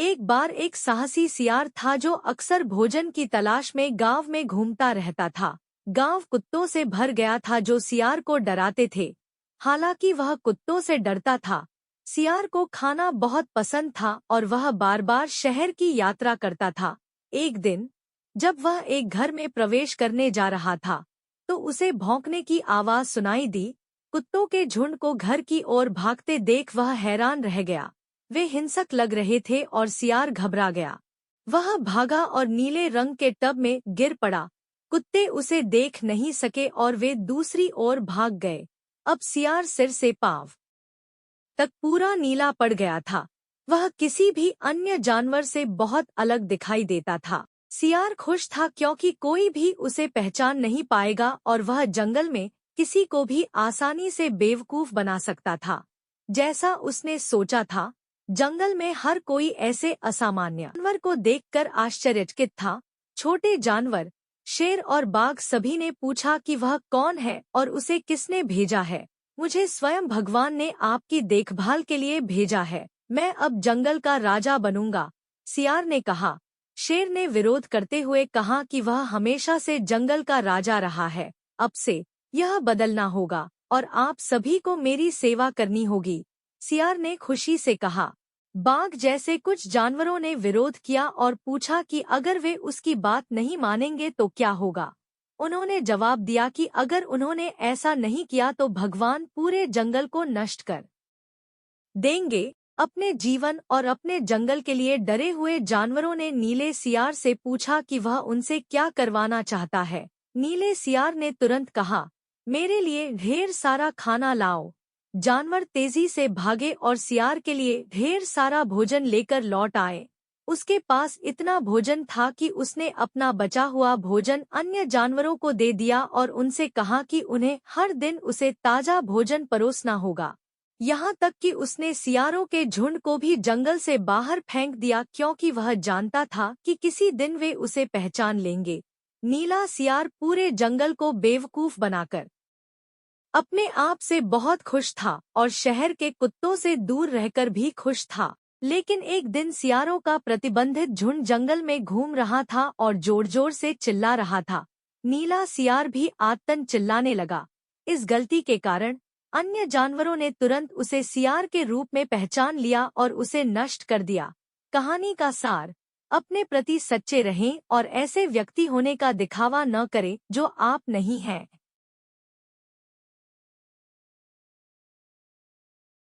एक बार एक साहसी सियार था जो अक्सर भोजन की तलाश में गांव में घूमता रहता था। गांव कुत्तों से भर गया था जो सियार को डराते थे। हालांकि वह कुत्तों से डरता था, सियार को खाना बहुत पसंद था और वह बार बार शहर की यात्रा करता था। एक दिन जब वह एक घर में प्रवेश करने जा रहा था तो उसे भौंकने की आवाज सुनाई दी। कुत्तों के झुंड को घर की ओर भागते देख वह हैरान रह गया। वे हिंसक लग रहे थे और सियार घबरा गया। वह भागा और नीले रंग के टब में गिर पड़ा। कुत्ते उसे देख नहीं सके और वे दूसरी ओर भाग गए। अब सियार सिर से पांव तक पूरा नीला पड़ गया था। वह किसी भी अन्य जानवर से बहुत अलग दिखाई देता था। सियार खुश था क्योंकि कोई भी उसे पहचान नहीं पाएगा और वह जंगल में किसी को भी आसानी से बेवकूफ बना सकता था। जैसा उसने सोचा था, जंगल में हर कोई ऐसे असामान्य जानवर को देखकर आश्चर्यचकित था। छोटे जानवर, शेर और बाघ सभी ने पूछा कि वह कौन है और उसे किसने भेजा है। मुझे स्वयं भगवान ने आपकी देखभाल के लिए भेजा है। मैं अब जंगल का राजा बनूंगा, सियार ने कहा। शेर ने विरोध करते हुए कहा कि वह हमेशा से जंगल का राजा रहा है। अब से यह बदलना होगा और आप सभी को मेरी सेवा करनी होगी, सियार ने खुशी से कहा। बाघ जैसे कुछ जानवरों ने विरोध किया और पूछा कि अगर वे उसकी बात नहीं मानेंगे तो क्या होगा। उन्होंने जवाब दिया कि अगर उन्होंने ऐसा नहीं किया तो भगवान पूरे जंगल को नष्ट कर देंगे। अपने जीवन और अपने जंगल के लिए डरे हुए जानवरों ने नीले सियार से पूछा कि वह उनसे क्या करवाना चाहता है। नीले सियार ने तुरंत कहा, मेरे लिए ढेर सारा खाना लाओ। जानवर तेजी से भागे और सियार के लिए ढेर सारा भोजन लेकर लौट आए। उसके पास इतना भोजन था कि उसने अपना बचा हुआ भोजन अन्य जानवरों को दे दिया और उनसे कहा कि उन्हें हर दिन उसे ताजा भोजन परोसना होगा। यहाँ तक कि उसने सियारों के झुंड को भी जंगल से बाहर फेंक दिया क्योंकि वह जानता था कि किसी दिन वे उसे पहचान लेंगे। नीला सियार पूरे जंगल को बेवकूफ बनाकर अपने आप से बहुत खुश था और शहर के कुत्तों से दूर रहकर भी खुश था। लेकिन एक दिन सियारों का प्रतिबंधित झुंड जंगल में घूम रहा था और जोर जोर से चिल्ला रहा था। नीला सियार भी आतन चिल्लाने लगा। इस गलती के कारण अन्य जानवरों ने तुरंत उसे सियार के रूप में पहचान लिया और उसे नष्ट कर दिया। कहानी का सार, अपने प्रति सच्चे रहें और ऐसे व्यक्ति होने का दिखावा न करें जो आप नहीं हैं।